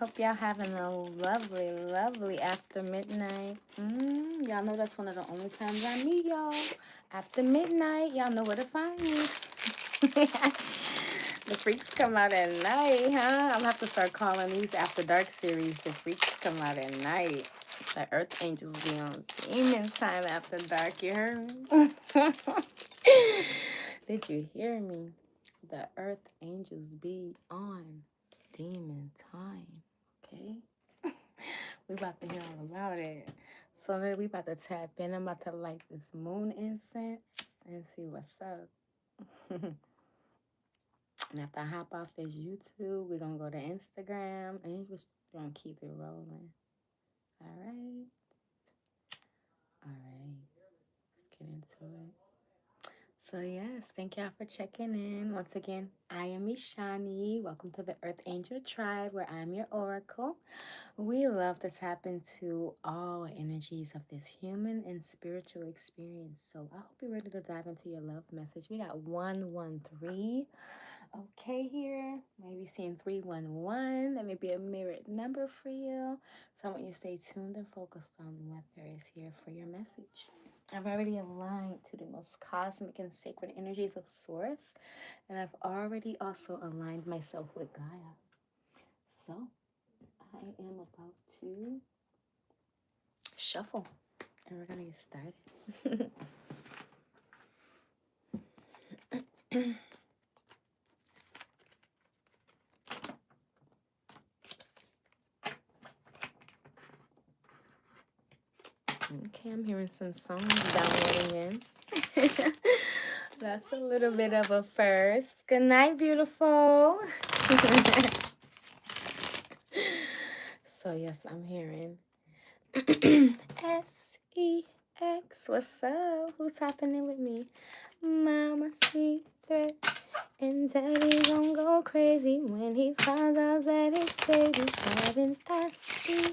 Hope y'all having a lovely, lovely after midnight. Y'all know that's one of the only times I meet y'all. After midnight, y'all know where to find me. The freaks come out at night, huh? I'm gonna have to start calling these After Dark series The Freaks Come Out at Night. The Earth Angels be on demon time after dark, you heard me? Did you hear me? The Earth Angels be on demon time, okay? We about to hear all about it. So then we about to tap in. I'm about to light this moon incense and see what's up. And after I hop off this YouTube, we're going to go to Instagram and we're just going to keep it rolling. All right. All right. Let's get into it. So yes, thank y'all for checking in. Once again, I am Ishani. Welcome to the Earth Angel Tribe, where I'm your oracle. We love to tap into all energies of this human and spiritual experience. So I hope you're ready to dive into your love message. We got 113. Okay, here. Maybe seeing 311. That may be a mirrored number for you. So I want you to stay tuned and focused on what there is here for your message. I've already aligned to the most cosmic and sacred energies of Source. And I've already also aligned myself with Gaia. So I am about to shuffle. And we're going to get started. Okay, I'm hearing some songs downloading in. That's a little bit of a first. Good night, beautiful. So, yes, I'm hearing SEX. What's up? Who's tapping in with me? Mama secret. And daddy gon' go crazy when he finds out that his baby's having SEX.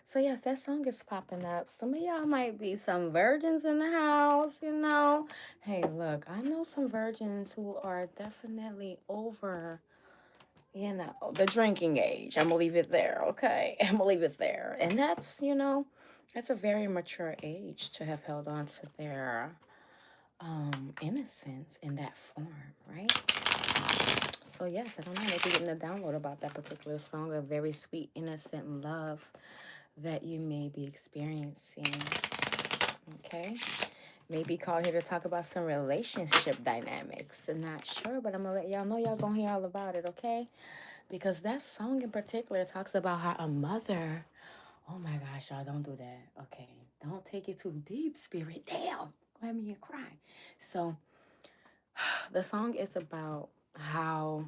So yes, that song is popping up. Some of y'all might be some virgins in the house, you know. Hey, look, I know some virgins who are definitely over, you know, the drinking age. I'm gonna leave it there, okay? I'm gonna leave it there. And that's, you know, that's a very mature age to have held on to their innocence in that form, right? So yes, I don't know, maybe getting a download about that particular song, a very sweet, innocent love that you may be experiencing. Okay, maybe called here to talk about some relationship dynamics. I'm not sure, but I'm gonna let y'all know. Y'all gonna hear all about it, okay? Because that song in particular talks about how a mother. Oh my gosh, y'all, don't do that. Okay, don't take it too deep, spirit. Damn, let me hear cry. So the song is about how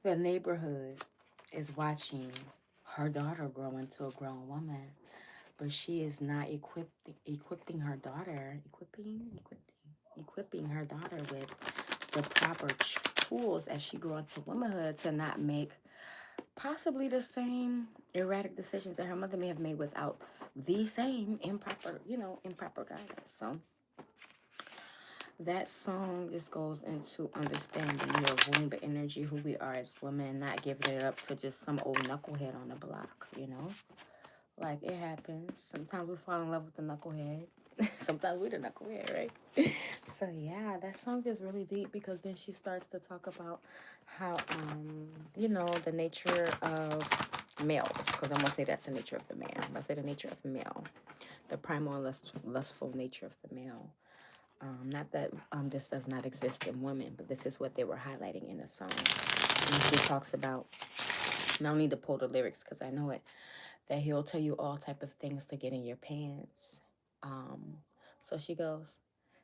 the neighborhood is watching her daughter grow into a grown woman, but she is not equipping her daughter, equipping her daughter with the proper tools as she grows into womanhood to not make possibly the same erratic decisions that her mother may have made without the same improper guidance. So that song just goes into understanding your womb energy, who we are as women, not giving it up to just some old knucklehead on the block, you know? Like, it happens. Sometimes we fall in love with the knucklehead. Sometimes we're the knucklehead, right? So, yeah, that song is really deep because then she starts to talk about how, you know, the nature of males. Because I'm going to say that's the nature of the man. I'm going to say the nature of the male. The primal, lustful nature of the male. Not that this does not exist in women, but this is what they were highlighting in the song. And she talks about, no need to pull the lyrics because I know it, that he'll tell you all type of things to get in your pants. So she goes,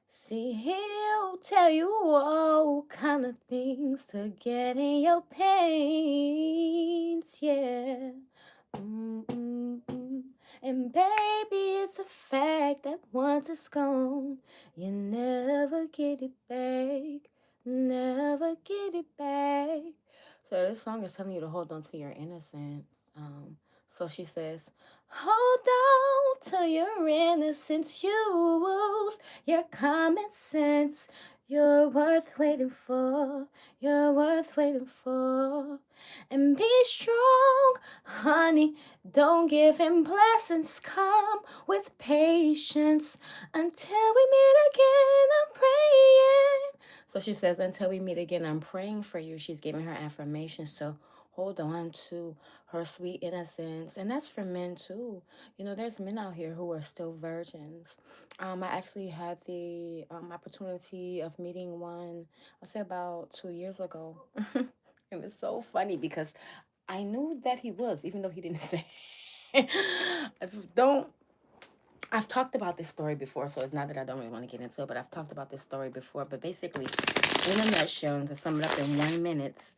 see, he'll tell you all kind of things to get in your pants, yeah. And baby, it's a fact that once it's gone, you never get it back. Never get it back. So this song is telling you to hold on to your innocence. So she says, hold on to your innocence, use your common sense. You're worth waiting for. You're worth waiting for. And be strong, honey. Don't give in. Blessings come with patience. Until we meet again, I'm praying. So she says, until we meet again, I'm praying for you. She's giving her affirmations. So hold on to her sweet innocence. And that's for men too. You know, there's men out here who are still virgins. I actually had the opportunity of meeting one, I say about 2 years ago. It was so funny because I knew that he was, even though he didn't say. Don't. I've talked about this story before, so it's not that I don't really want to get into it, but I've talked about this story before. But basically, in a nutshell, to sum it up in 1 minute,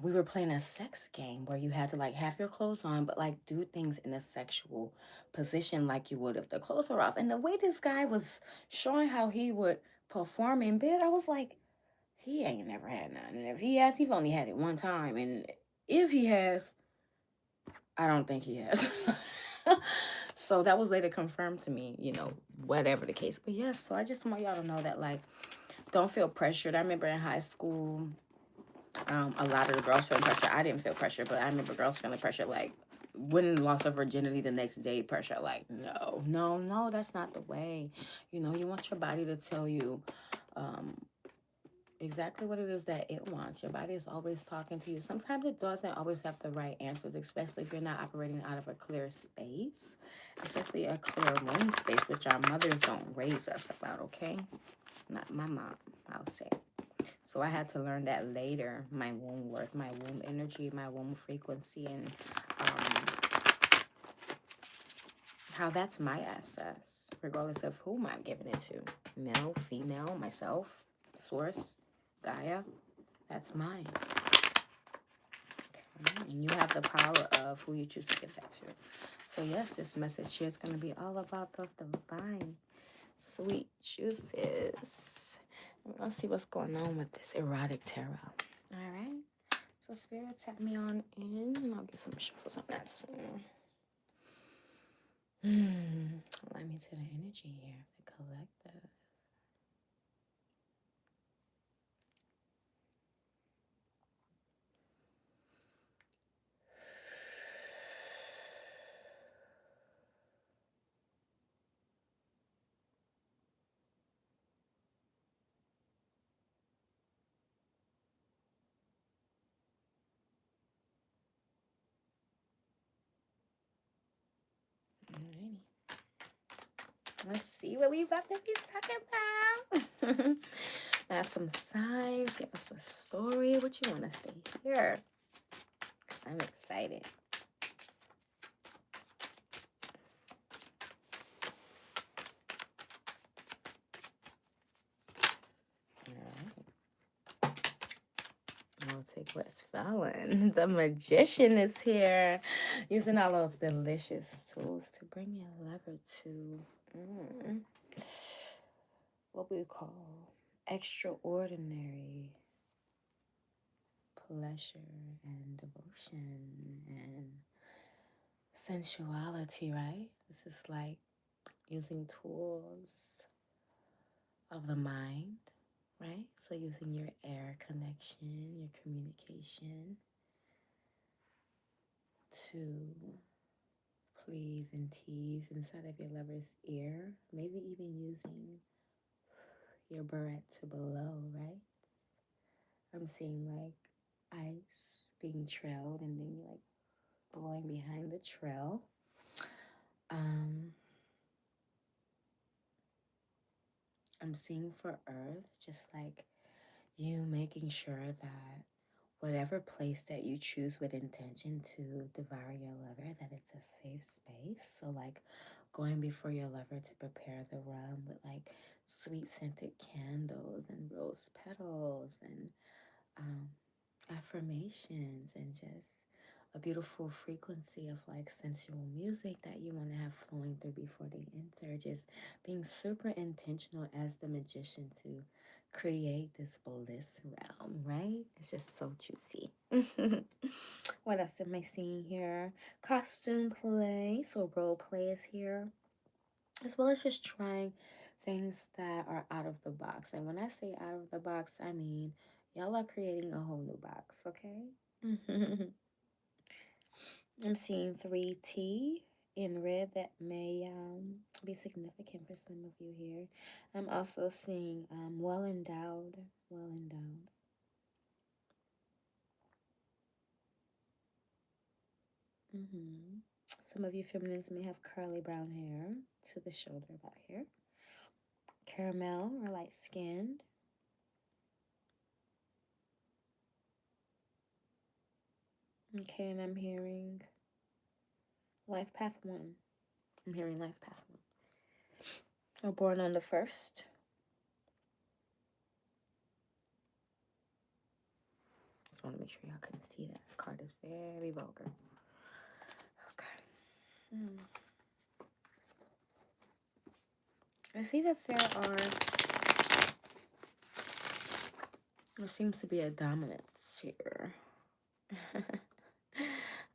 we were playing a sex game where you had to like have your clothes on, but like do things in a sexual position like you would if the clothes were off. And the way this guy was showing how he would perform in bed, I was like, he ain't never had none. And if he has, he's only had it one time. And if he has, I don't think he has. So that was later confirmed to me, you know, whatever the case. But yes, so I just want y'all to know that, like, don't feel pressured. I remember in high school, a lot of the girls feeling pressure. I didn't feel pressure, but I remember girls feeling pressure, like, winning loss of virginity the next day pressure. Like, no, no, no, that's not the way. You know, you want your body to tell you, exactly what it is that it wants. Your body is always talking to you. Sometimes it doesn't always have the right answers, especially if you're not operating out of a clear space, especially a clear womb space, which our mothers don't raise us about, okay? Not my mom, I'll say. So I had to learn that later, my womb worth, my womb energy, my womb frequency, and how that's my access, regardless of whom I'm giving it to. Male, female, myself, source, Gaia, that's mine. Okay. And you have the power of who you choose to give that to. So yes, this message here is going to be all about those divine, sweet juices. Let's see what's going on with this erotic tarot. All right. So Spirit, tap me on in, and I'll get some shuffles on that soon. Let me to the energy here, the collective. Alrighty. Let's see what we about to be talking about. Have some signs. Give us a story. What you want to say here? Because I'm excited. I'll take what's falling. The magician is here, using all those delicious tools to bring your lover to what we call extraordinary pleasure and devotion and sensuality, right? This is like using tools of the mind, right? So using your air connection, your communication to please and tease inside of your lover's ear, maybe even using your breath to blow, right? I'm seeing like ice being trailed and then like blowing behind the trail. I'm seeing for Earth, just like you making sure that whatever place that you choose with intention to devour your lover, that it's a safe space. So like going before your lover to prepare the room with like sweet scented candles and rose petals and affirmations and just a beautiful frequency of like sensual music that you want to have flowing through before they enter. Just being super intentional as the magician to create this bliss realm, right? It's just so juicy. What else am I seeing here? Costume play, so role play is here, as well as just trying things that are out of the box. And when I say out of the box, I mean y'all are creating a whole new box, okay? I'm seeing 3T in red that may be significant for some of you here. I'm also seeing well endowed, well endowed. Some of you feminines may have curly brown hair to the shoulder about here. Caramel or light skinned. Okay, and I'm hearing life path 1. I'm hearing life path 1. Or born on the 1st. Just want to make sure y'all can see that. The card is very vulgar. Okay. I see that there seems to be a dominance here.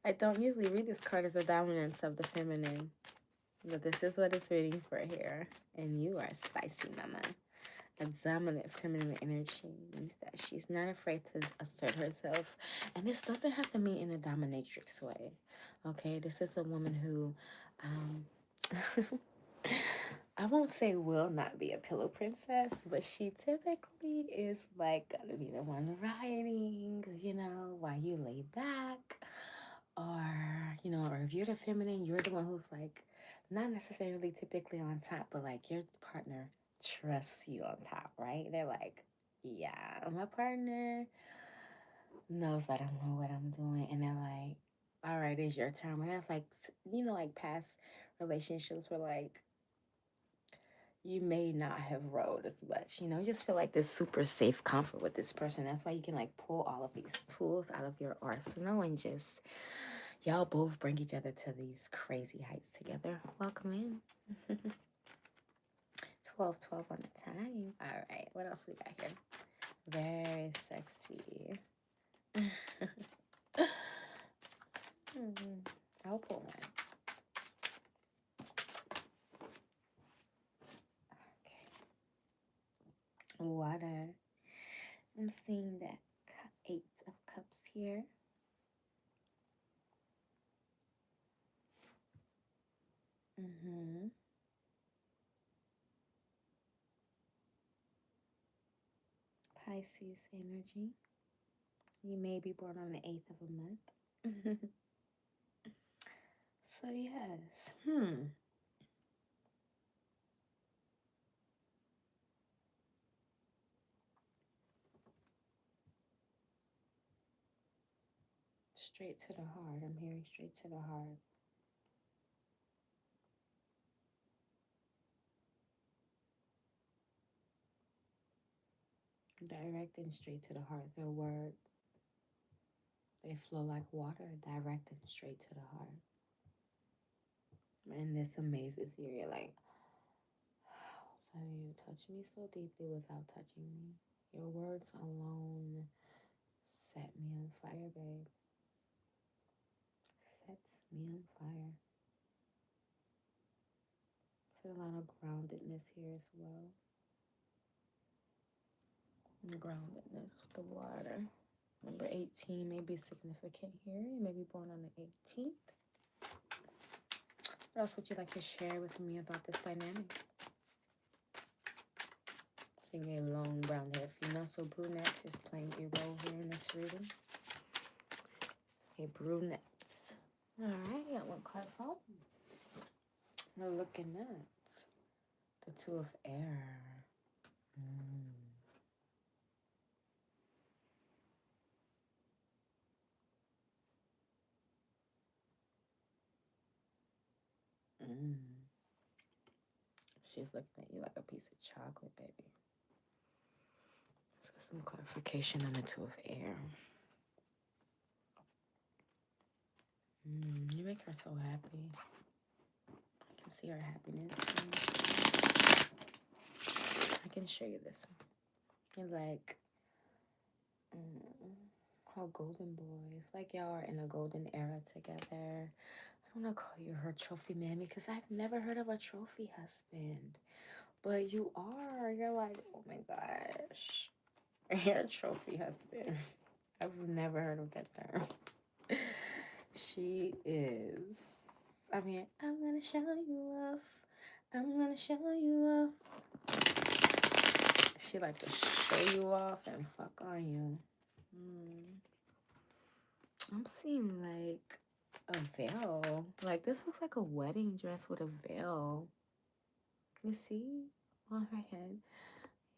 I don't usually read this card as a dominance of the feminine, but this is what it's reading for here. And you are spicy, mama. A dominant feminine energy means that she's not afraid to assert herself. And this doesn't have to mean in a dominatrix way. Okay, this is a woman who, I won't say will not be a pillow princess, but she typically is like gonna be the one riding, you know, while you lay back. Or, you know, or if you're the feminine, you're the one who's like, not necessarily typically on top, but like your partner trusts you on top, right? They're like, yeah, my partner knows that I know what I'm doing. And they're like, all right, it's your turn. And that's like, you know, like past relationships where like, you may not have rode as much, you know, you just feel like this super safe comfort with this person. That's why you can like pull all of these tools out of your arsenal and just, y'all both bring each other to these crazy heights together. Welcome in. 12 on the time. All right, what else we got here? Very sexy. I'll pull one. Okay. Water. I'm seeing that 8 of Cups here. Pisces energy. You may be born on the 8th of a month. So yes. Straight to the heart. I'm hearing straight to the heart. Direct and straight to the heart. Their words, they flow like water, direct and straight to the heart. And this amazes you. You're like, how do you touch me so deeply without touching me? Your words alone set me on fire, babe. Sets me on fire. There's a lot of groundedness here as well. Groundedness with the water. Number 18 may be significant here. You may be born on the 18th. What else would you like to share with me about this dynamic? Seeing a long brown hair female, so brunette is playing a role here in this reading. A brunette. All right, got one card fall. We're looking at the 2 of Air. She's looking at you like a piece of chocolate, baby. Let's get some clarification on the 2 of Air. You make her so happy. I can see her happiness. I can show you this one. And like, how golden boys. Like y'all are in a golden era together. I don't want to call you her trophy man because I've never heard of a trophy husband. But you are. You're like, oh my gosh. You're a trophy husband. I've never heard of that term. She is. I mean, I'm gonna show you off. I'm gonna show you off. She like to show you off and fuck on you. I'm seeing like a veil. Like this looks like a wedding dress with a veil. You see? On her head.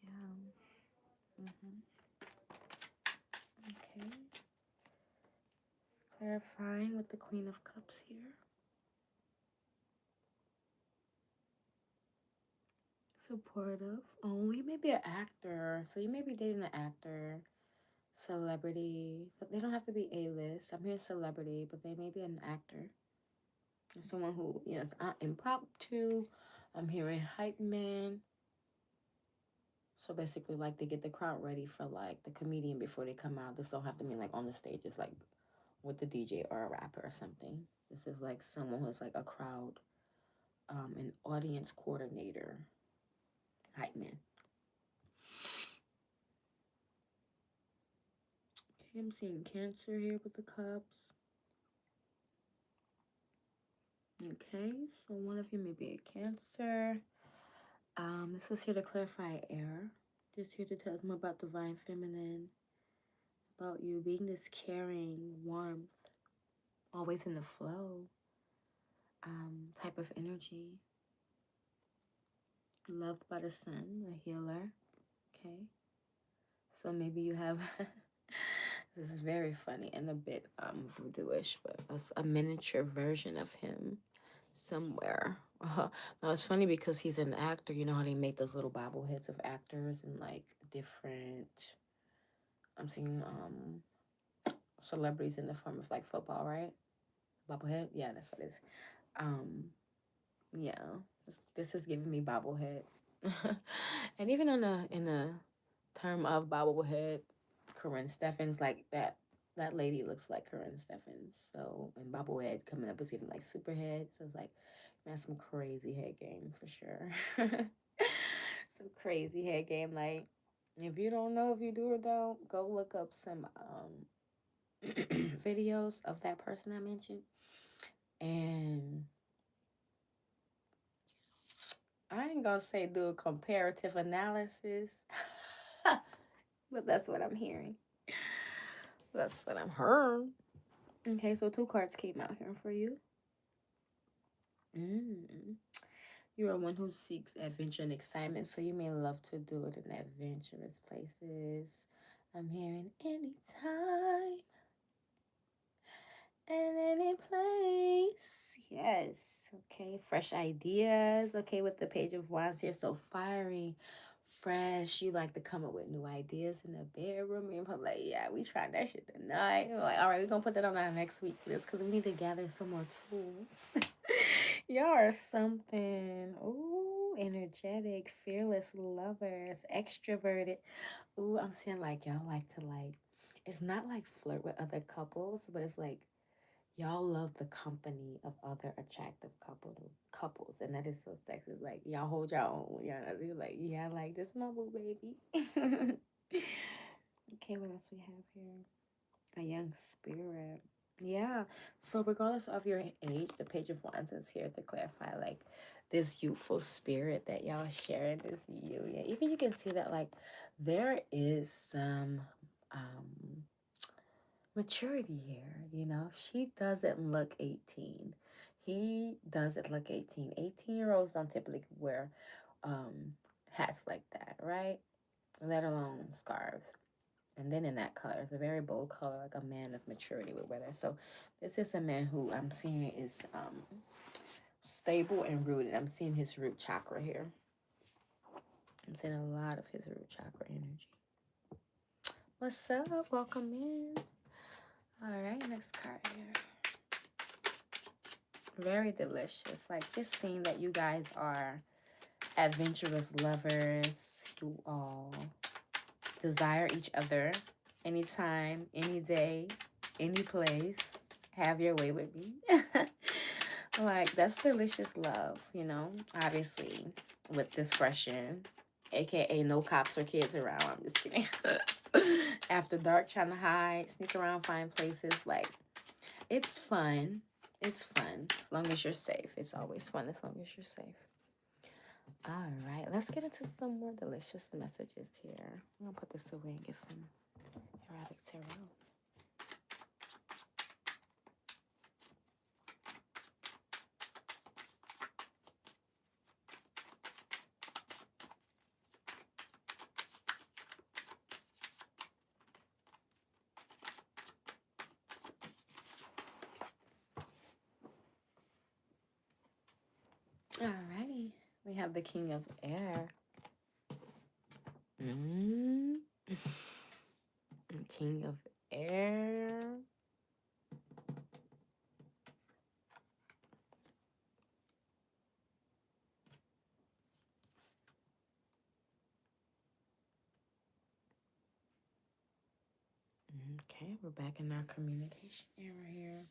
Yeah. Okay. Clarifying with the Queen of Cups here. Supportive. Oh, you may be an actor. So you may be dating an actor, celebrity. They don't have to be A-list. I'm hearing celebrity, but they may be an actor. Someone who, you know, is impromptu. I'm hearing hype man. So basically, like, they get the crowd ready for, like, the comedian before they come out. This don't have to mean, like, on the stage. It's, like, with the DJ or a rapper or something. This is, like, someone who's, like, a crowd, an audience coordinator. Hype man. Okay, I'm seeing Cancer here with the cups. Okay, so one of you may be a Cancer. This was here to clarify air. Just here to tell us more about divine feminine. About you being this caring, warmth, always in the flow type of energy. Loved by the sun, a healer. Okay. So maybe you have, this is very funny and a bit voodoo-ish, but a miniature version of him somewhere. Now it's funny because he's an actor. You know how they make those little bobbleheads of actors and like different, I'm seeing celebrities in the form of like football, right? Bobblehead, yeah, that's what it is. Yeah, this is giving me bobblehead. And even in a term of bobblehead, Corinne Steffens, like that lady looks like Corinne Steffens. So, and bobblehead coming up is even like superhead. So it's like, man, some crazy head game for sure. Some crazy head game. Like, if you don't know if you do or don't, go look up some videos of that person I mentioned. And I ain't gonna say do a comparative analysis, but that's what I'm hearing. That's what I'm hearing. Okay, so 2 cards came out here for you. You are one who seeks adventure and excitement, so you may love to do it in adventurous places. I'm hearing anytime and any place. Yes. Okay, fresh ideas. Okay, with the Page of Wands here, so fiery, fresh. You like to come up with new ideas in the bedroom. You're like, yeah, we tried that shit tonight. You're like, all right, we're gonna put that on our next week for this because we need to gather some more tools. Y'all are something. Ooh, energetic, fearless lovers, extroverted. Ooh, I'm saying like y'all like to like, it's not like flirt with other couples, but it's like y'all love the company of other attractive couples, and that is so sexy. Like y'all hold your own. Y'all like, yeah, like this my boo baby. Okay, what else we have here? A young spirit. Yeah. So regardless of your age, the Page of Wands is here to clarify like this youthful spirit that y'all share in this union. Even you can see that like there is some maturity here, you know. She doesn't look 18. He doesn't look 18. 18-year-olds don't typically wear hats like that, right? Let alone scarves. And then in that color, it's a very bold color, like a man of maturity would wear that. So this is a man who I'm seeing is stable and rooted. I'm seeing his root chakra here. I'm seeing a lot of his root chakra energy. What's up? Welcome in. All right, next card here. Very delicious. Like just seeing that you guys are adventurous lovers who all desire each other anytime, any day, any place. Have your way with me. Like that's delicious love, you know. Obviously with discretion, aka no cops or kids around. I'm just kidding. After dark, trying to hide, sneak around, find places. Like, it's fun. It's fun as long as you're safe. It's always fun as long as you're safe. All right, let's get into some more delicious messages here. I'm gonna put this away and get some erotic tarot. Alrighty, we have the King of Air. King of Air. Okay, we're back in our communication era here.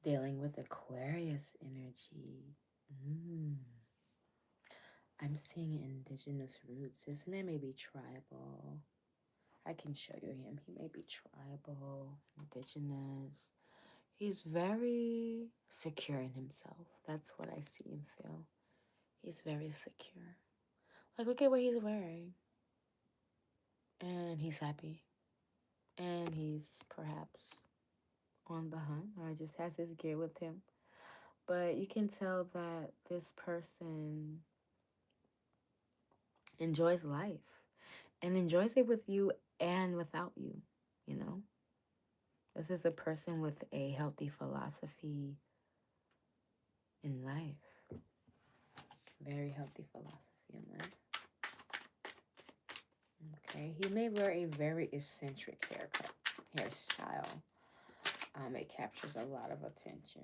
Dealing with Aquarius energy. I'm seeing indigenous roots. This man may be tribal. I can show you him. He may be tribal, indigenous. He's very secure in himself. That's what I see and feel. He's very secure. Like, look at what he's wearing. And he's happy. And he's perhaps on the hunt or just has his gear with him. But you can tell that this person enjoys life and enjoys it with you and without you, you know? This is a person with a healthy philosophy in life. Very healthy philosophy in life. Okay, he may wear a very eccentric hairstyle. It captures a lot of attention.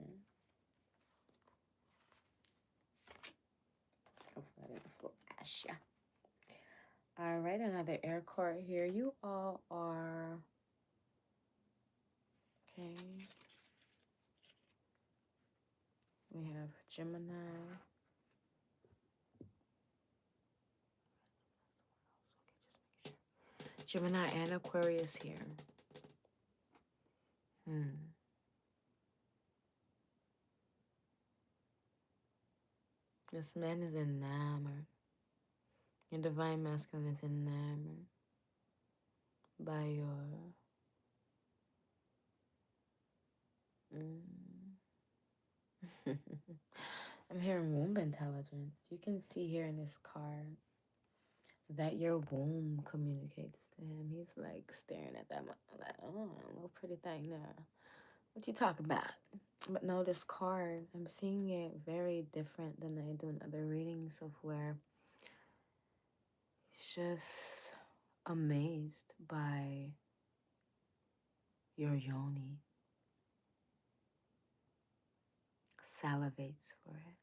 All right, another air card here. You all are... Okay. We have Gemini. Gemini and Aquarius here. This man is enamored. Your divine masculine is enamored by your... I'm hearing womb intelligence. You can see here in this card that your womb communicates to him. He's like staring at that, like, oh, little pretty thing there. What you talking about? But no, this card, I'm seeing it very different than I do in other readings, of where he's just amazed by your yoni. Salivates for it.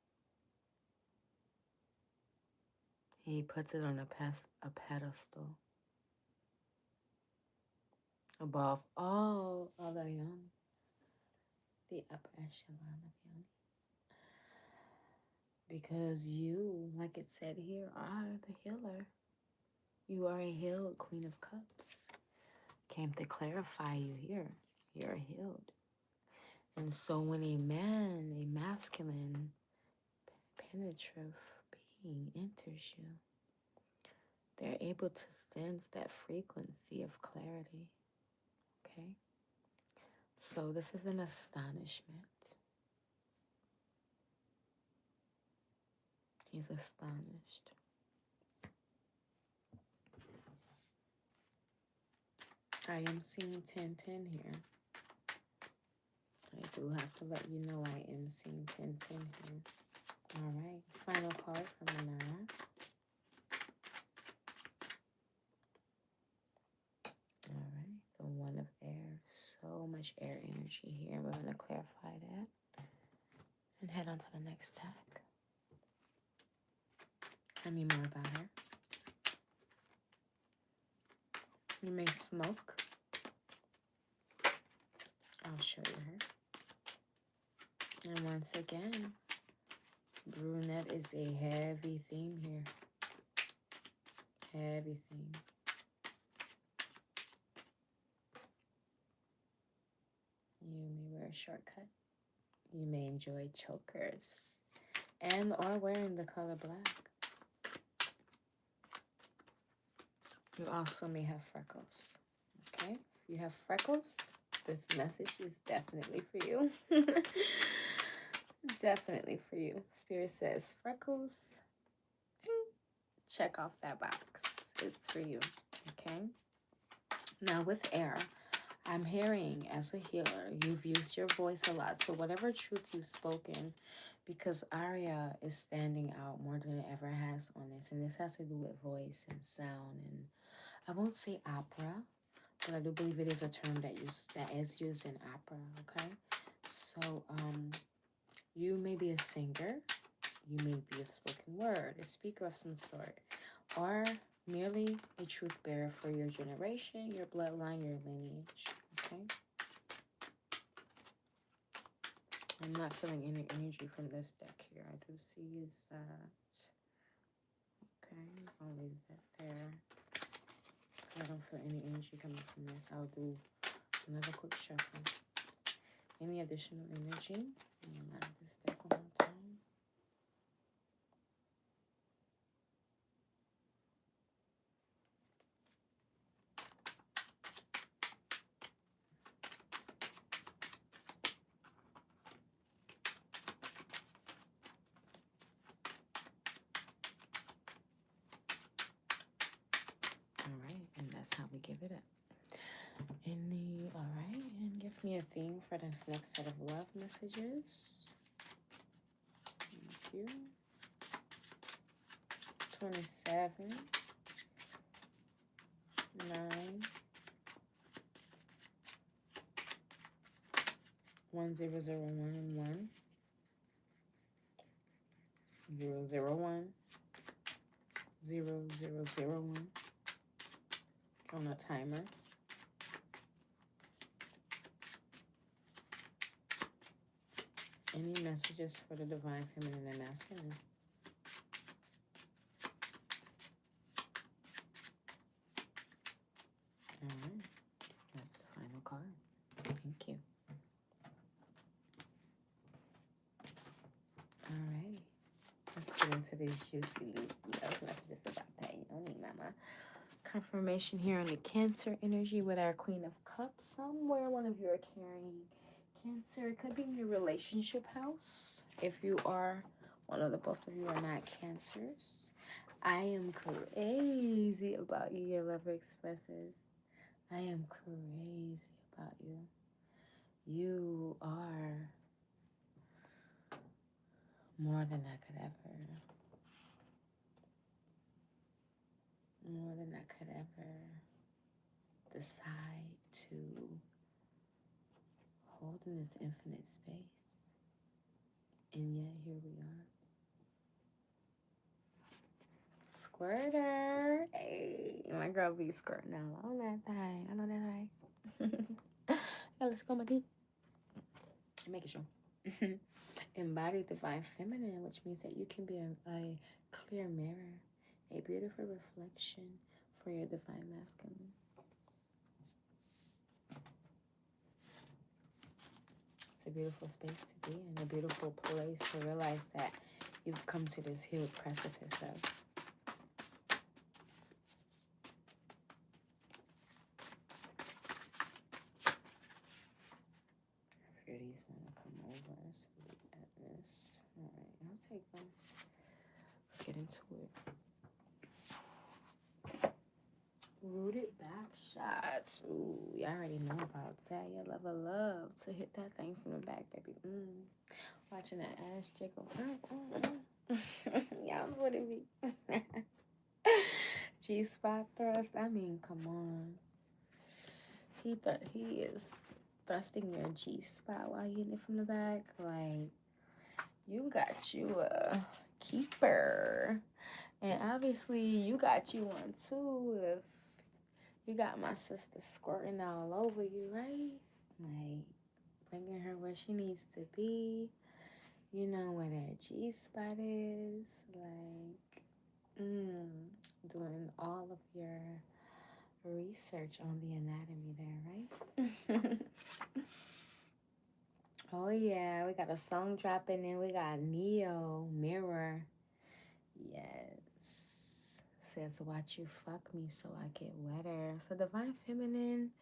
He puts it on a pedestal above all other yonis. The upper echelon of yonis. Because you, like it said here, are the healer. You are a healed Queen of Cups. Came to clarify you here. You're healed. And so when a man, a masculine, penetrative being enters you, they're able to sense that frequency of clarity. Okay? So this is an astonishment. He's astonished. I am seeing 1010 here. I do have to let you know I am seeing 1010 here. All right. Final card from the nine. All right. The one of air. So much air energy here. We're going to clarify that and head on to the next deck. Tell me more about her. You may smoke. I'll show you her. And once again, brunette is a heavy theme here. Heavy theme. You may wear a shortcut. You may enjoy chokers. And or wearing the color black. You also may have freckles. Okay? If you have freckles, this message is definitely for you. Definitely for you. Spirit says freckles. Check off that box. It's for you. Okay? Now with air, I'm hearing as a healer, you've used your voice a lot. So whatever truth you've spoken, because Aria is standing out more than it ever has on this. And this has to do with voice and sound. And I won't say opera, but I do believe it is a term that is used in opera, okay? So you may be a singer. You may be a spoken word, a speaker of some sort, or merely a truth bearer for your generation, your bloodline, your lineage, okay? I'm not feeling any energy from this deck here. I do see is that, okay, I'll leave that there. I don't feel any energy coming from this. I'll do another quick shuffle. Any additional energy? And out of this deck one more time. Alright, and that's how we give it up. Alright, and give me a theme for this next set of love messages. Thank you. 27, 9, 1001 and 1, 001, 0001 on a timer. Any messages for the divine feminine and masculine? Alright, that's the final card. Thank you. Alright, let's get into these juicy love messages about that. You don't need mama. Confirmation here on the Cancer energy with our Queen of Cups. Somewhere one of you are carrying Cancer. It could be in your relationship house. If you are, one of the both of you are not Cancers. I am crazy about you, your lover expresses. I am crazy about you. You are more than I could ever. More than I could ever decide to hold in this infinite space. And yet here we are. Squirter. Hey, my girl be squirting out on that thing. I know that's right. Yeah, let's go, my D. Make it sure. Embody divine feminine, which means that you can be a clear mirror, a beautiful reflection for your divine masculine. It's a beautiful space to be in, a beautiful place to realize that you've come to this healed precipice of. I fear these want to come over, so look at this. Alright, I'll take them. Let's get into it. Rooted back shots. Ooh, you already know about that. You love to hit that thing from the back, baby. Watching that ass jiggle. Y'all know what it be. G-spot thrust. I mean, come on. He is thrusting your G-spot while hitting it from the back. Like, you got you a keeper. And obviously, you got you one too. If you got my sister squirting all over you, right? Like, bringing her where she needs to be. You know where that G spot is? Like, doing all of your research on the anatomy there, right? Oh yeah, we got a song dropping in. We got Neo, Mirror. Yes. Says, watch you fuck me so I get wetter. So Divine Feminine,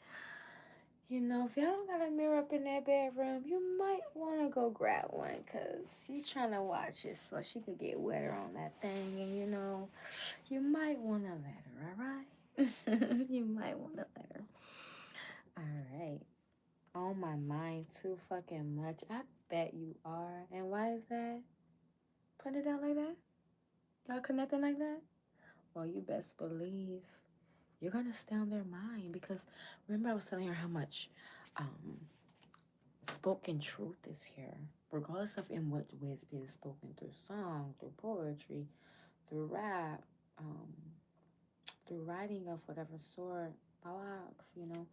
you know, if y'all don't got a mirror up in that bedroom, you might want to go grab one because she's trying to watch it so she could get wetter on that thing. And, you know, you might want to let her, all right? You might want to let her. All right. On my mind too fucking much. I bet you are. And why is that? Put it out like that? Y'all connecting like that? Well, you best believe you're going to stay on their mind because remember I was telling her how much spoken truth is here, regardless of in what way it's being spoken, through song, through poetry, through rap, through writing of whatever sort, blogs, you know.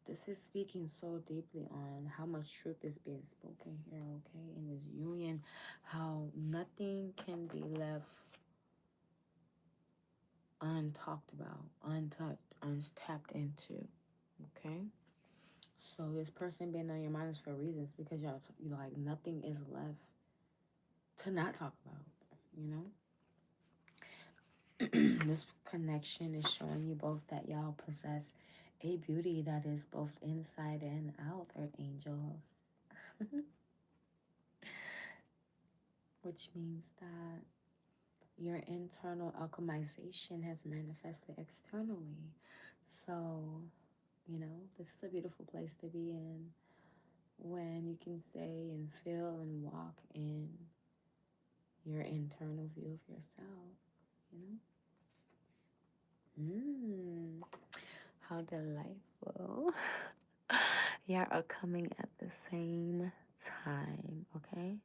This is speaking so deeply on how much truth is being spoken here, okay, in this union, how nothing can be left untalked about, untouched, untapped into, okay? So this person being on your mind is for reasons because y'all, like, nothing is left to not talk about, you know? This connection is showing you both that y'all possess a beauty that is both inside and out, Earth Angels. Which means that your internal alchemization has manifested externally. So, you know, this is a beautiful place to be in when you can say and feel and walk in your internal view of yourself, you know? How delightful. Y'all are coming at the same time, okay?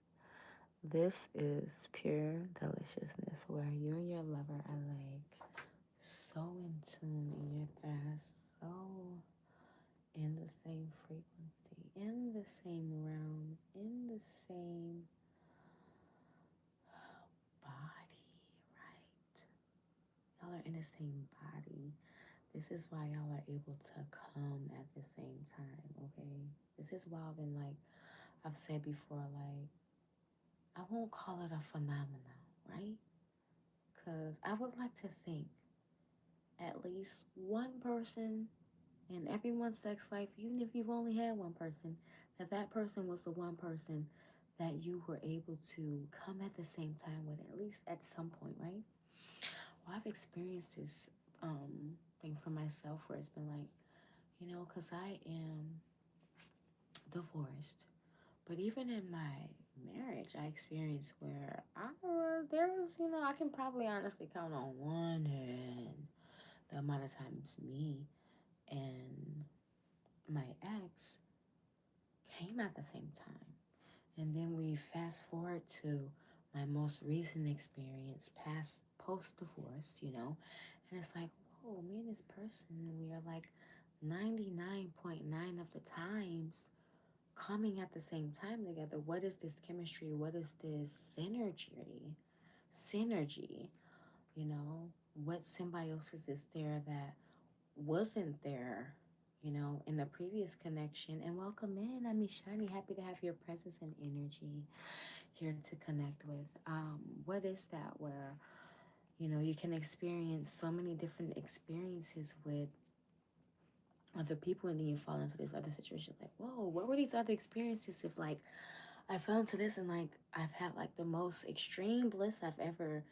This is pure deliciousness where you and your lover are like so in tune in your thirst, so in the same frequency, in the same realm, in the same body, right? Y'all are in the same body. This is why y'all are able to come at the same time, okay? This is wild, and like I've said before, like, I won't call it a phenomenon, right? Because I would like to think at least one person in everyone's sex life, even if you've only had one person, that person was the one person that you were able to come at the same time with, at least at some point, right? Well, I've experienced this thing for myself where it's been like, you know, because I am divorced. But even in my marriage, I experienced where there was, you know, I can probably honestly count on one hand the amount of times me and my ex came at the same time. And then we fast forward to my most recent experience, post-divorce, you know, and it's like, whoa, me and this person, we are like 99.9 of the times coming at the same time together. What is this chemistry? What is this synergy? You know, what symbiosis is there that wasn't there, you know, in the previous connection? And welcome in. I'm Ishani. Happy to have your presence and energy here to connect with. What is that where, you know, you can experience so many different experiences with other people, and then you fall into this other situation like, whoa, what were these other experiences if, like, I fell into this and, like, I've had, like, the most extreme bliss I've ever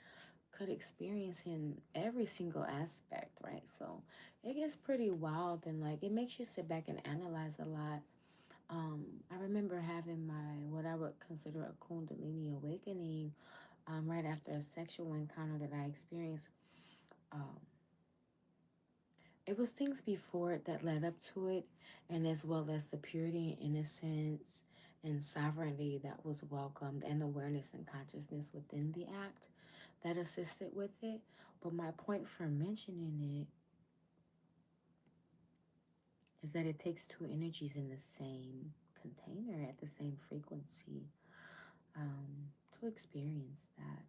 could experience in every single aspect, right? So it gets pretty wild, and, like, it makes you sit back and analyze a lot. I remember having what I would consider a Kundalini awakening right after a sexual encounter that I experienced. It was things before it that led up to it, and as well as the purity and innocence and sovereignty that was welcomed, and awareness and consciousness within the act that assisted with it. But my point for mentioning it is that it takes two energies in the same container at the same frequency to experience that.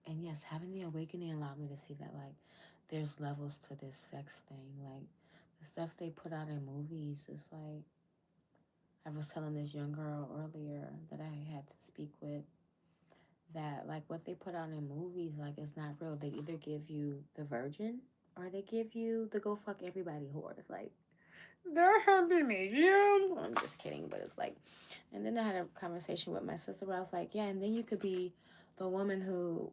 And yes, having the awakening allowed me to see that, like, there's levels to this sex thing. Like, the stuff they put out in movies is like, I was telling this young girl earlier that I had to speak with, that, like, what they put out in movies, like, it's not real. They either give you the virgin or they give you the go fuck everybody whores. Like, they're helping me, Jim. I'm just kidding, but it's like, and then I had a conversation with my sister where I was like, yeah, and then you could be the woman who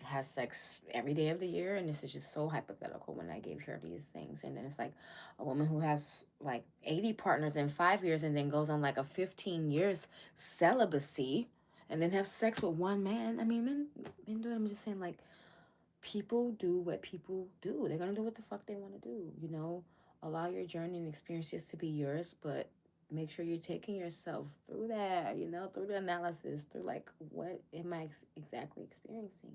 has sex every day of the year, and this is just so hypothetical when I gave her these things, and then it's like a woman who has like 80 partners in 5 years and then goes on like a 15 years celibacy and then have sex with one man. I mean, men do it. I'm just saying, like, people do what people do. They're gonna do what the fuck they want to do, you know. Allow your journey and experiences to be yours, but make sure you're taking yourself through that, you know, through the analysis, through like, what am I exactly experiencing?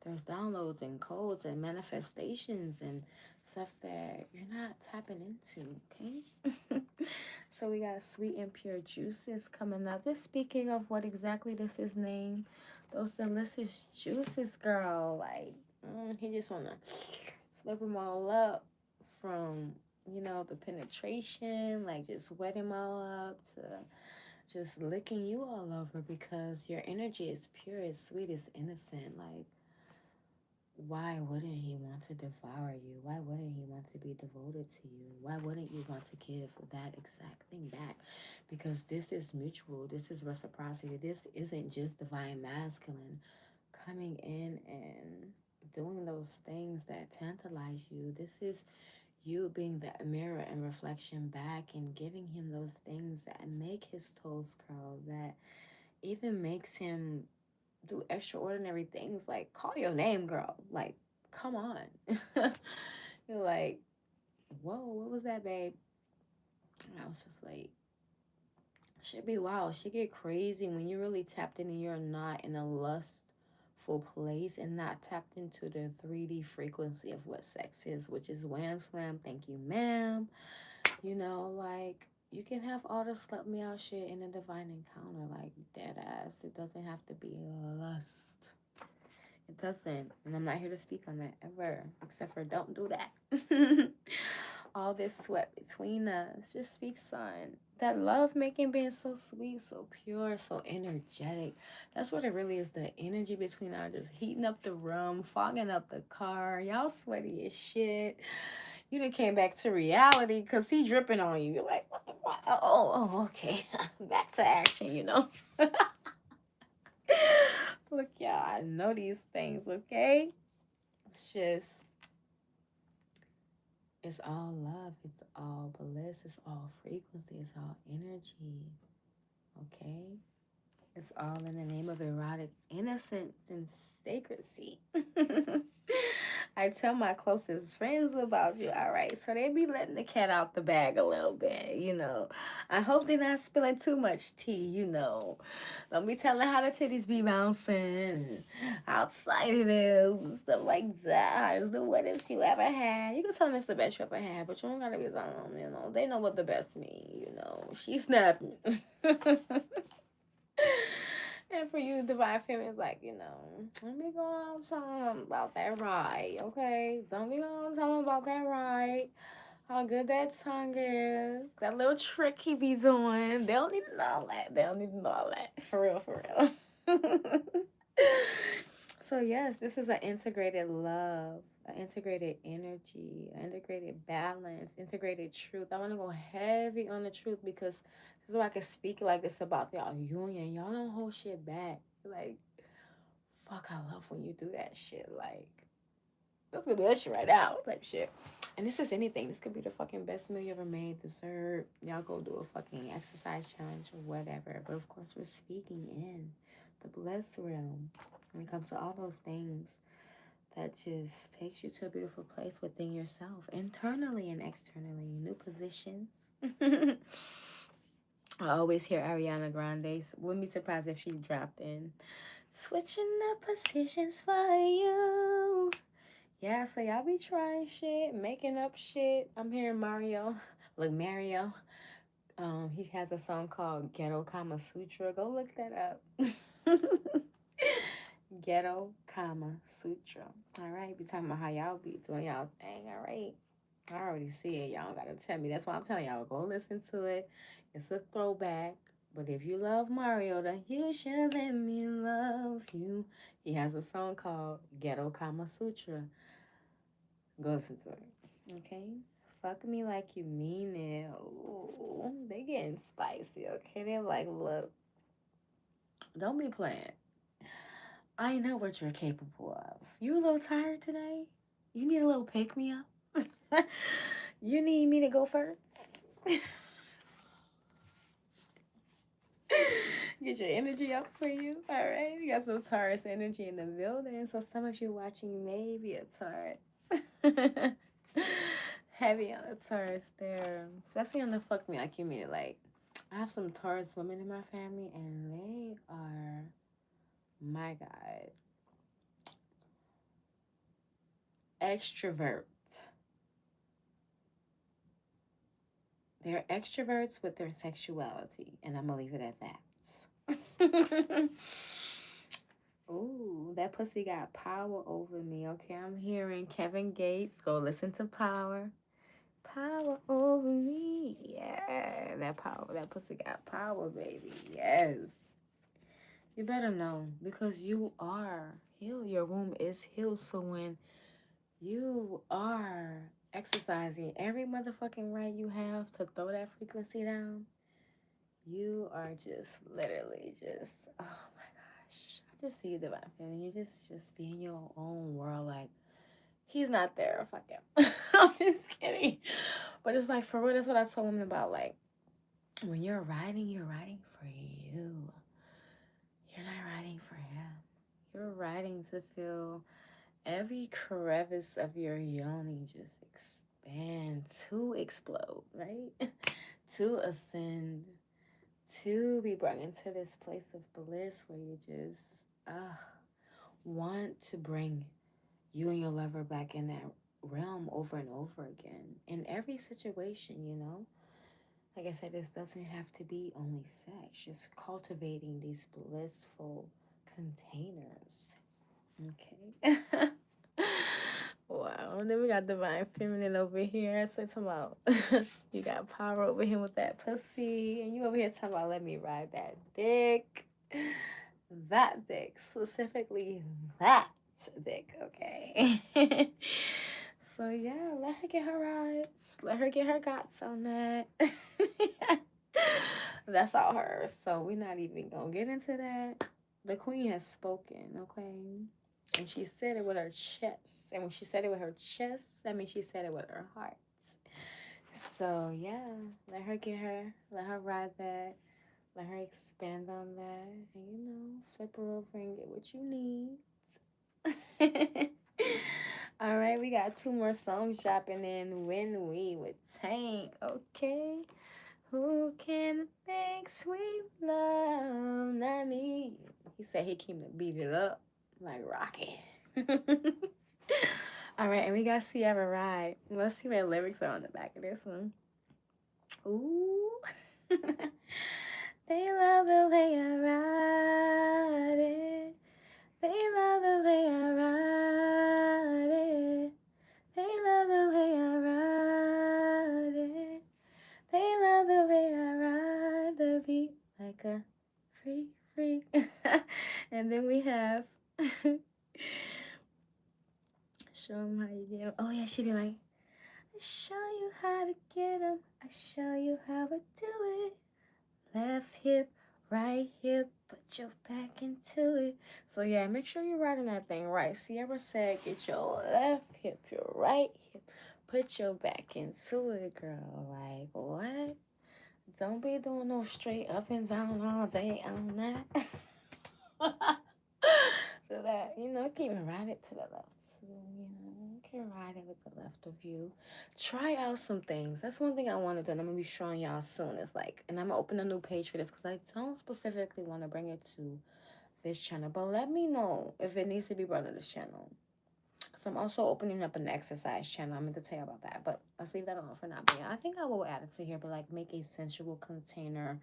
There's downloads and codes and manifestations and stuff that you're not tapping into, okay? So we got sweet and pure juices coming up. Just speaking of what exactly this is named, those delicious juices, girl. Like, he just want to slurp them all up, from, you know, the penetration, like just wet him all up, to just licking you all over, because your energy is pure, it's sweet, it's innocent. Like, why wouldn't he want to devour you? Why wouldn't he want to be devoted to you? Why wouldn't you want to give that exact thing back? Because this is mutual. This is reciprocity. This isn't just divine masculine coming in and doing those things that tantalize you. This is you being the mirror and reflection back and giving him those things that make his toes curl, that even makes him do extraordinary things, like call your name, girl. Like, come on. You're like, whoa, what was that, babe? And I was just like, should be wild. Should get crazy when you're really tapped in and you're not in a lustful place and not tapped into the 3D frequency of what sex is, which is wham slam, thank you, ma'am. You know, like, you can have all the slut me out shit in a divine encounter, like, dead ass. It doesn't have to be lust. It doesn't. And I'm not here to speak on that ever, except for don't do that. All this sweat between us, just speak, son. That love making being so sweet, so pure, so energetic. That's what it really is. The energy between us, just heating up the room, fogging up the car. Y'all sweaty as shit. You done came back to reality because he dripping on you. You're like, what the fuck? Oh, okay. Back to action, you know? Look, y'all, I know these things, okay? It's just, it's all love. It's all bliss. It's all frequency. It's all energy, okay? It's all in the name of erotic innocence and sacredcy. I tell my closest friends about you, all right? So they be letting the cat out the bag a little bit, you know. I hope they're not spilling too much tea, you know. Don't be telling how the titties be bouncing, how excited it is, and stuff like that. It's the wettest you ever had. You can tell them it's the best you ever had, but you don't gotta be telling them, you know. They know what the best mean, you know. She's snapping. And for you, divine feminines, like, you know, don't be going to tell them about that ride, okay? Don't be going to tell them about that ride. How good that tongue is. That little trick he be doing. They don't need to know all that. They don't need to know all that. For real, for real. So, yes, this is an integrated love, an integrated energy, an integrated balance, integrated truth. I want to go heavy on the truth because this is why I can speak like this about y'all union. Y'all don't hold shit back. Like, fuck, I love when you do that shit. Like, let's go do that shit right now type shit. And this is anything. This could be the fucking best meal you ever made, dessert. Y'all go do a fucking exercise challenge or whatever. But of course, we're speaking in the bliss realm when it comes to all those things that just takes you to a beautiful place within yourself, internally and externally. New positions. I always hear Ariana Grande. Wouldn't be surprised if she dropped in. Switching up positions for you. Yeah, so y'all be trying shit, making up shit. I'm hearing Mario. He has a song called 𝐬𝐫𝐚𝐫𝐢𝐻. Go look that up. 𝐬𝐫𝐫𝐚𝐫𝐢𝐻. All right, be talking about how y'all be doing y'all thing. All right, I already see it. Y'all gotta tell me. That's why I'm telling y'all. Go listen to it. It's a throwback. But if you love Mario, then you should let me love you. He has a song called 𝐬𝐫𝐫𝐚𝐫𝐢𝐻. Go listen to it. Okay? Fuck me like you mean it. Ooh, they getting spicy, okay? They're like, look, don't be playing. I know what you're capable of. You a little tired today? You need a little pick me up? You need me to go first? Get your energy up for you. All right. You got some Taurus energy in the building. So some of you watching may be a Taurus. Heavy on the Taurus there. Especially on the fuck me like you mean it. Like, I have some Taurus women in my family and they are, my God, extrovert. They're extroverts with their sexuality. And I'm going to leave it at that. Ooh, that pussy got power over me. Okay, I'm hearing Kevin Gates. Go listen to Power. Power over me. Yeah, that power. That pussy got power, baby. Yes. You better know because you are healed. Your womb is healed. So when you are exercising every motherfucking right you have to throw that frequency down, you are just literally just, oh my gosh. I just see you divine feeling. You just be in your own world. Like, he's not there. Fuck him. I'm just kidding. But it's like, for real, that's what I told him about. Like, when you're writing for you. You're not writing for him. You're writing to feel every crevice of your yoni just expand, to explode, right? To ascend, to be brought into this place of bliss where you just want to bring you and your lover back in that realm over and over again. In every situation, you know? Like I said, this doesn't have to be only sex. Just cultivating these blissful containers. Okay. Wow. And then we got divine feminine over here. So talking about you got power over here with that pussy. And you over here talking about let me ride that dick. That dick. Specifically that dick, okay? So yeah, let her get her rides. Let her get her guts on that. That's all hers. So we're not even gonna get into that. The queen has spoken, okay? And she said it with her chest. And when she said it with her chest, that means she said it with her heart. So yeah, let her ride that. Let her expand on that. And you know, flip her over and get what you need. All right, we got 2 more songs dropping in. When We with Tank, okay? Who can make sweet love? Not me. He said he came to beat it up like Rocky. All right, and we got Sierra Ride. Let's see what lyrics are on the back of this one. Ooh. They love the way I ride it. They love the way I ride it. They love the way I ride it. They love the way I ride the beat like a freak. And then we have show them how you get 'em. Oh yeah, she'd be like, I show you how to get 'em. I show you how to do it. Left hip, right hip, put your back into it. So yeah, make sure you're riding that thing right. Sierra said, get your left hip, your right hip, put your back into it, girl. Like, what? Don't be doing no straight up and down all day on that. So that, you know, can even ride it to the left. So, you know, you can ride it with the left of you. Try out some things. That's one thing I want to do, and I'm going to be showing y'all soon. It's like, and I'm going to open a new page for this because I don't specifically want to bring it to this channel. But let me know if it needs to be brought to this channel. Because So I'm also opening up an exercise channel. I meant to tell you about that, but let's leave that alone for now. But yeah, I think I will add it to here, but like make a sensual container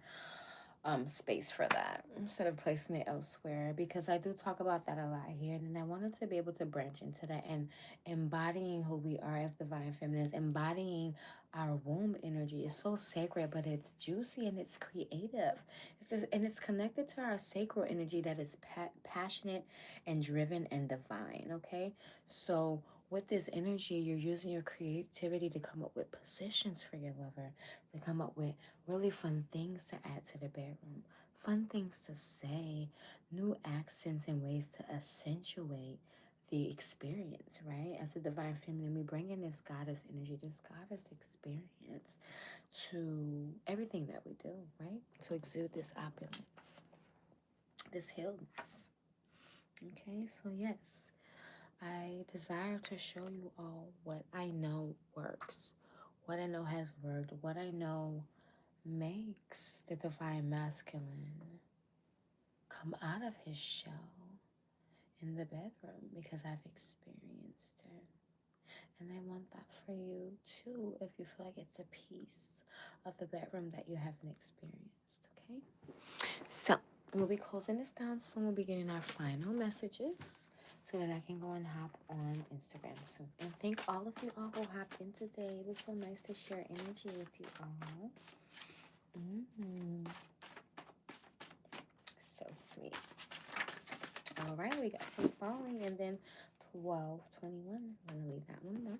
space for that instead of placing it elsewhere, because I do talk about that a lot here, and I wanted to be able to branch into that and embodying who we are as divine feminines, embodying our womb energy is so sacred, but it's juicy and it's creative. And it's connected to our sacral energy that is passionate and driven and divine. Okay, so with this energy, you're using your creativity to come up with positions for your lover, to come up with really fun things to add to the bedroom, fun things to say, new accents and ways to accentuate the experience, right? As a divine feminine, we bring in this goddess energy, this goddess experience to everything that we do, right? To exude this opulence, this healedness. Okay, so yes, I desire to show you all what I know works, what I know has worked, what I know makes the divine masculine come out of his shell in the bedroom, because I've experienced it. And I want that for you too, if you feel like it's a piece of the bedroom that you haven't experienced, okay? So we'll be closing this down soon. We'll be getting our final messages so that I can go and hop on Instagram soon. And thank all of you all who hopped in today. It was so nice to share energy with you all. So sweet. All right, we got some falling, and then 1221. I'm going to leave that one there.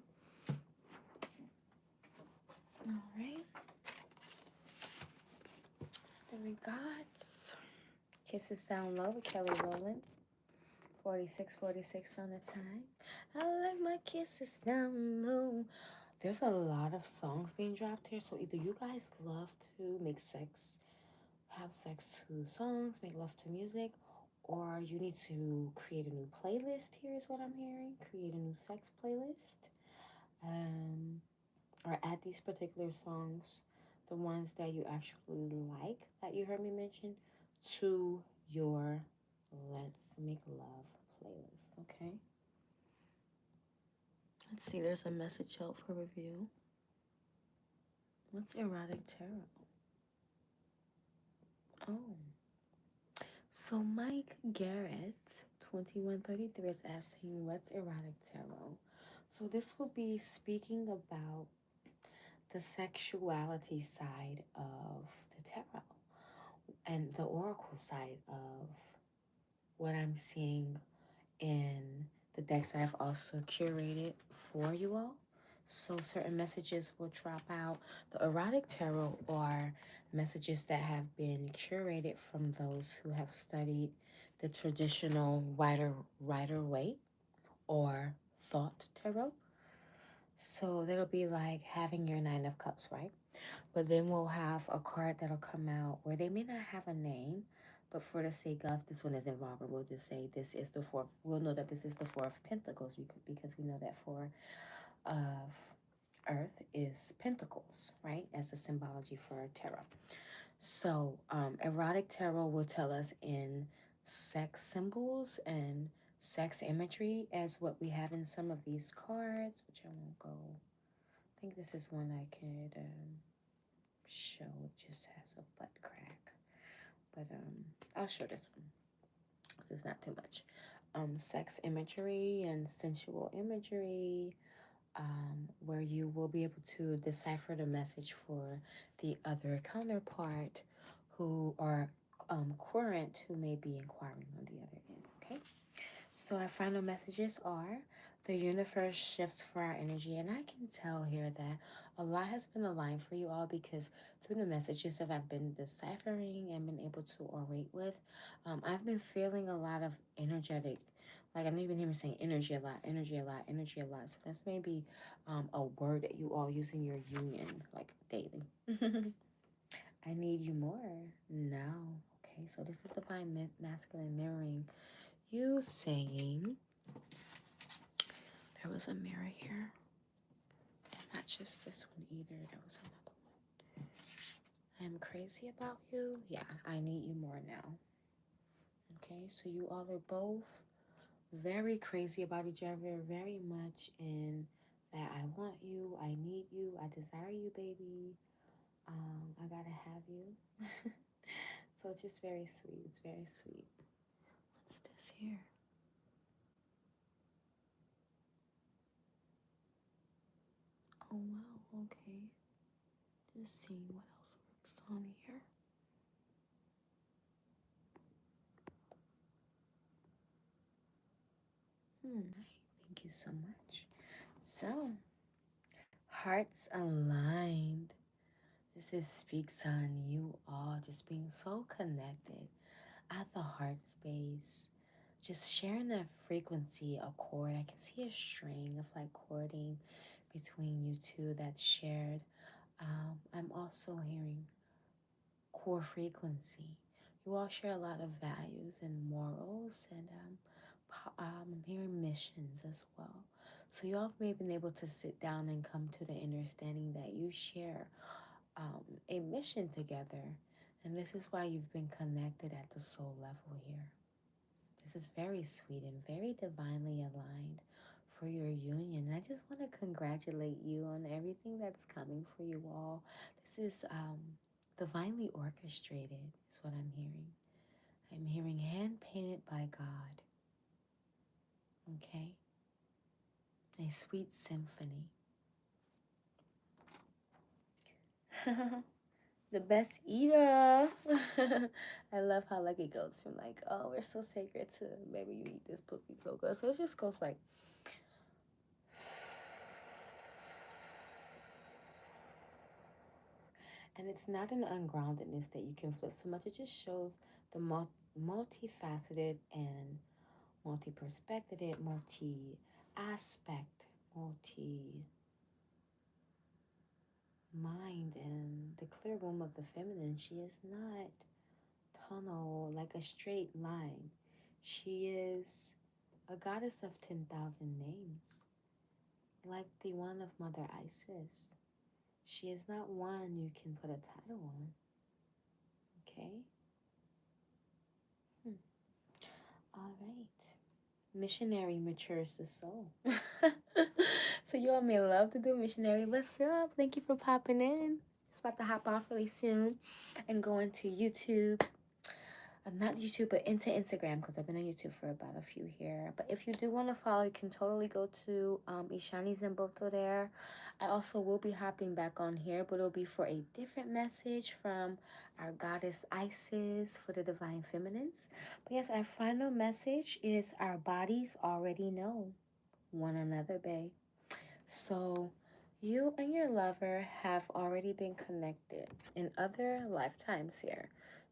All right. Then we got Kisses Down Low with Kelly Rowland. 46 on the time. I like my kisses down low. There's a lot of songs being dropped here, so either you guys love to make sex, have sex to songs, make love to music, or you need to create a new playlist. Here is what I'm hearing. Create a new sex playlist. Or add these particular songs, the ones that you actually like, that you heard me mention, to your Let's Make Love playlist, okay? Let's see, there's a message out for review. What's Erotic Tarot? Oh. So Mike Garrett, 2133, is asking, what's Erotic Tarot? So this will be speaking about the sexuality side of the tarot and the oracle side of what I'm seeing in the decks that I've also curated for you all. So certain messages will drop out. The erotic tarot are messages that have been curated from those who have studied the traditional Rider Waite or thought tarot. So that'll be like having your 9 of cups, right? But then we'll have a card that'll come out where they may not have a name, but for the sake of this one is involved, we'll just say this is the 4th. We'll know that this is the 4 of Pentacles because we know that 4 of Earth is Pentacles, right? As a symbology for tarot. So erotic tarot will tell us in sex symbols and sex imagery as what we have in some of these cards, which I won't go. I think this is one I could show. It just has a butt crack, but I'll show this one. This is not too much. Sex imagery and sensual imagery, where you will be able to decipher the message for the other counterpart who are current, who may be inquiring on the other end. Okay, so our final messages are: the universe shifts for our energy, and I can tell here that a lot has been aligned for you all, because through the messages that I've been deciphering and been able to orate with, I've been feeling a lot of energetic, like I'm even hearing saying energy a lot. So that's maybe a word that you all use in your union, like daily. I need you more now. Okay, so this is divine masculine mirroring you, saying, there was a mirror here, and not just this one either, there was another one. I'm crazy about you. Yeah, I need you more now. Okay, so you all are both very crazy about each other, very much in that I want you, I need you, I desire you, baby. I gotta have you. So it's just very sweet. It's very sweet. What's this here? Oh wow, okay. Just seeing what else works on here. Thank you so much. So, hearts aligned. This speaks on you all just being so connected at the heart space. Just sharing that frequency, a chord. I can see a string of like chording between you two that's shared. I'm also hearing core frequency. You all share a lot of values and morals, and I'm hearing missions as well. So you all may have been able to sit down and come to the understanding that you share a mission together, and this is why you've been connected at the soul level here. This is very sweet and very divinely aligned for your union. I just want to congratulate you on everything that's coming for you all. This is divinely orchestrated, is what I'm hearing. I'm hearing hand painted by God. Okay? A sweet symphony. The best eater. I love how like it goes from like, oh, we're so sacred to maybe you eat this pussy so good. So it just goes like, and it's not an ungroundedness that you can flip so much. It just shows the multifaceted and multi-perspective, multi-aspect, multi-mind, and the clear womb of the feminine. She is not tunnel, like a straight line. She is a goddess of 10,000 names, like the one of Mother Isis. She is not one you can put a title on. Okay? All right. Missionary matures the soul. So you all may love to do missionary. What's up? Thank you for popping in. Just about to hop off really soon and go into YouTube. Not YouTube, but into Instagram, because I've been on YouTube for about a few here. But if you do want to follow, you can totally go to Ishani Zamboto there. I also will be hopping back on here, but it'll be for a different message from our goddess Isis for the divine feminines. But yes, our final message is our bodies already know one another, babe. So you and your lover have already been connected in other lifetimes here.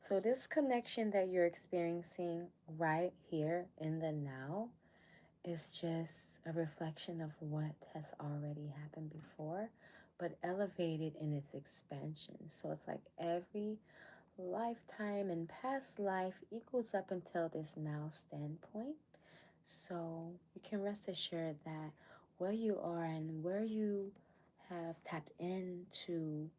So this connection that you're experiencing right here in the now is just a reflection of what has already happened before, but elevated in its expansion. So it's like every lifetime and past life equals up until this now standpoint. So you can rest assured that where you are and where you have tapped into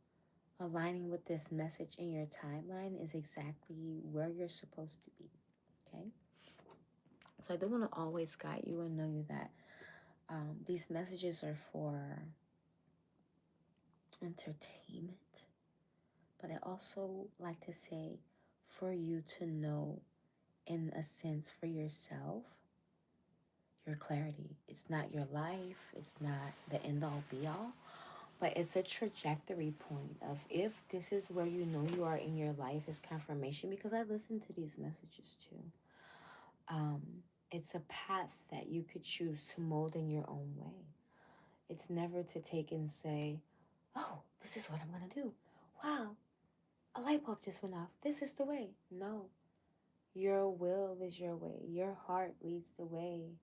aligning with this message in your timeline is exactly where you're supposed to be. Okay? So I do want to always guide you and know you that these messages are for entertainment, but I also like to say for you to know, in a sense, for yourself, your clarity. It's not your life, it's not the end all be all, but it's a trajectory point of if this is where you know you are in your life is confirmation, because I listen to these messages too. It's a path that you could choose to mold in your own way. It's never to take and say, oh, this is what I'm going to do. Wow, a light bulb just went off. This is the way. No, your will is your way. Your heart leads the way.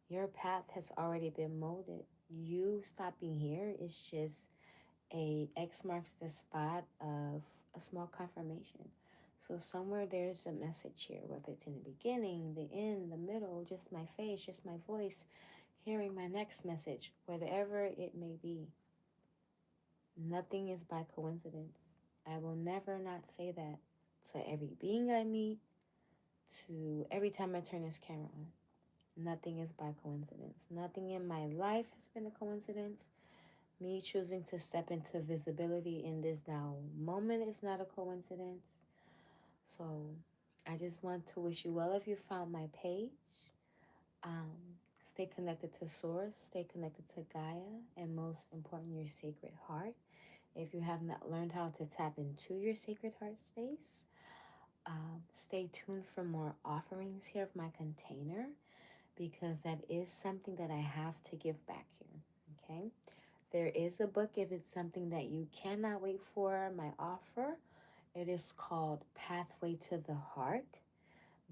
Your path has already been molded. You stopping here is just a X marks the spot of a small confirmation. So somewhere there's a message here, whether it's in the beginning, the end, the middle, just my face, just my voice, hearing my next message, whatever it may be. Nothing is by coincidence. I will never not say that to every being I meet, to every time I turn this camera on. Nothing is by coincidence. Nothing in my life has been a coincidence. Me choosing to step into visibility in this now moment is not a coincidence. So I just want to wish you well if you found my page. Um, Stay connected to Source, stay connected to Gaia, and most important, your sacred heart. If you have not learned how to tap into your sacred heart space, stay tuned for more offerings here of my container, because that is something that I have to give back here. Okay, there is a book if it's something that you cannot wait for my offer. It is called Pathway to the Heart.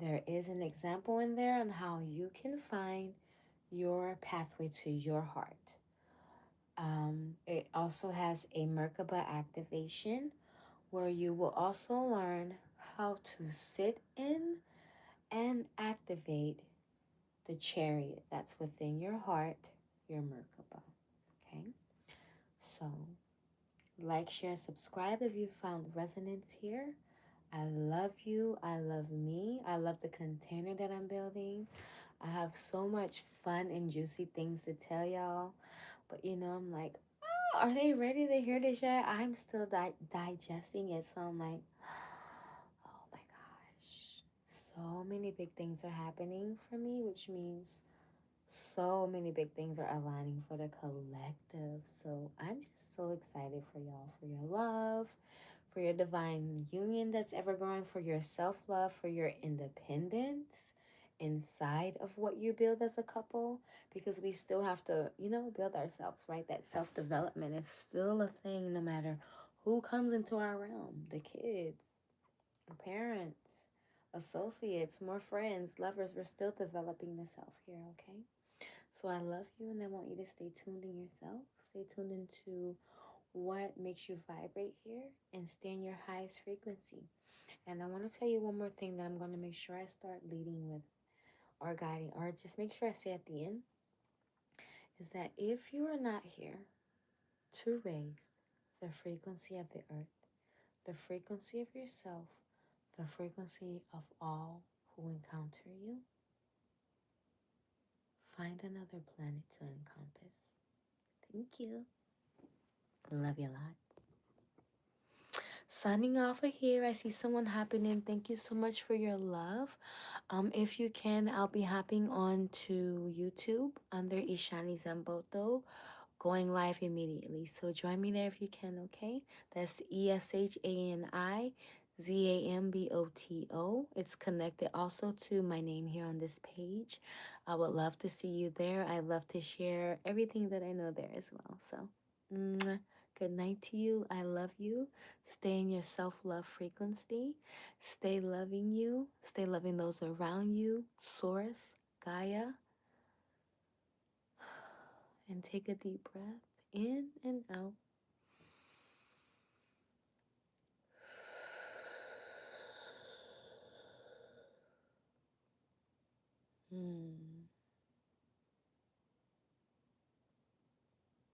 There is an example in there on how you can find your pathway to your heart. It also has a Merkaba activation where you will also learn how to sit in and activate the chariot that's within your heart, your Merkaba. Okay, so like, share, subscribe if you found resonance here. I love you. I love me. I love the container that I'm building. I have so much fun and juicy things to tell y'all. But I'm like, oh, are they ready to hear this yet? I'm still digesting it. So I'm like, oh my gosh. So many big things are happening for me, which means so many big things are aligning for the collective. So I'm just so excited for y'all, for your love, for your divine union that's ever growing, for your self-love, for your independence inside of what you build as a couple, because we still have to, build ourselves, right? That self-development is still a thing no matter who comes into our realm. The kids, our parents, associates, more friends, lovers, we're still developing the self here, okay? So I love you, and I want you to stay tuned in yourself. Stay tuned into what makes you vibrate here, and stay in your highest frequency. And I want to tell you one more thing that I'm going to make sure I start leading with, or guiding, or just make sure I say at the end, is that if you are not here to raise the frequency of the earth, the frequency of yourself, the frequency of all who encounter you, find another planet to encompass. Thank you. Love you a lot. Signing off of here. I see someone hopping in. Thank you so much for your love. If you can, I'll be hopping on to YouTube under Ishani Zamboto, going live immediately. So join me there if you can, okay? That's ESHANIZAMBOTO. It's connected also to my name here on this page. I would love to see you there. I love to share everything that I know there as well. So, good night to you. I love you. Stay in your self-love frequency. Stay loving you. Stay loving those around you. Source, Gaia. And take a deep breath in and out.